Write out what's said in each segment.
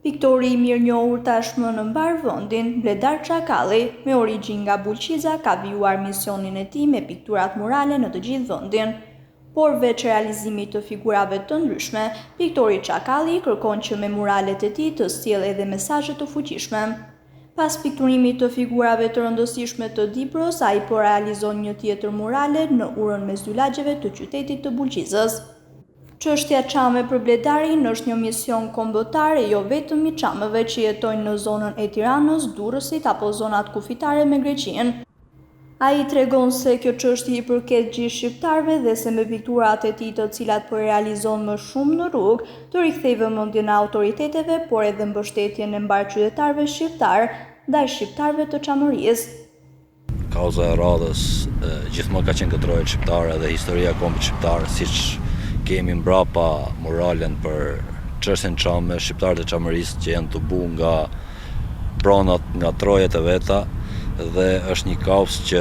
Piktori i mirënjohur tashmë në mbar vendin, Bledar Çakalli, me origjinë nga Bulqiza, ka vijuar misionin e tij me pikturat murale në të gjithë vendin. Por veç realizimit të figurave të ndryshme, piktori Çakalli kërkon që me muralet e tij të sjellë edhe mesazhe të fuqishme. Pas pikturimit të figurave të rëndësishme të Dibrës, ai po realizon një tjetër murale në urën mes dy lagjeve të qytetit të Bulqizës. Çështja çame për Bledarin është një mision kombëtar e jo vetëm i çamëve që jetojnë në zonën e Tiranës, Durrësit apo zonat kufitare me Greqinë. Ai tregon se kjo çështje i përket gjithë shqiptarëve dhe se me pikturat e tij të cilat po realizon më shumë në rrugë, të rikthej vëmendjen e autoriteteve, por edhe mbështetjen e mbar qytetarëve shqiptar ndaj shqiptarëve të çamërisë. Kauza e radhës gjithmonë ka qenë kërtrohet shqiptare dhe historia e kombit shqiptar, siç kemi mbrapa muralen për çështjen çame, shqiptarët e çamërisë që janë të bu nga pronat, nga trojet e veta, dhe është një kauzë që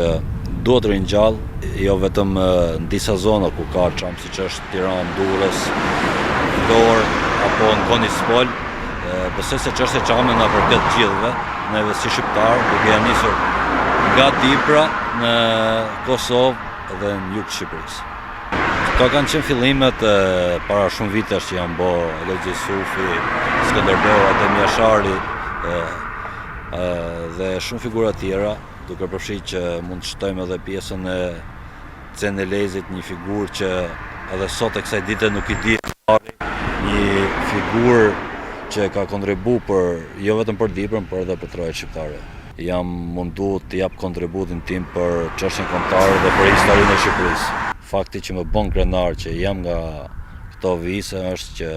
duhet ringjallë, jo vetëm në disa zona ku ka çam, siç është Tiranë, Durrës, Dorë apo në Konispol. Besoj se çështja e çame na përket gjithëve, neve si shqiptar, duke ja nisur nga Dibra në Kosovë dhe në jug të Shqipërisë. Këto kanë qenë fillimet para shumë vitesh që janë bo Lexhi Sufi, Skënderbeu, Adem Jashari dhe shumë figura tjera, duke përfshirë që mund të shtojmë edhe pjesën e Cenelezit, një figurë që edhe sot e kësaj dite nuk i di një figurë që ka kontribu për jo vetëm për Dibrën, por edhe për trojet shqiptare. Jam mundu të jap kontributin tim për çështjen kombëtare dhe për historinë e Shqipërisë. Fakti që më bën krenar që jam nga këto vise është që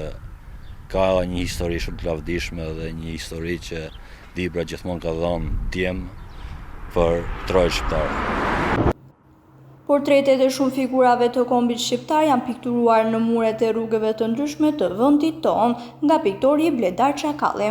ka një histori shumë të lavdishme dhe një histori që Dibra gjithmonë ka dhënë djem për trojet shqiptare. Portretet e shumë figurave të kombit shqiptar janë pikturuar në muret e rrugëve të ndryshme të vendit tonë nga piktori Bledar Çakalli.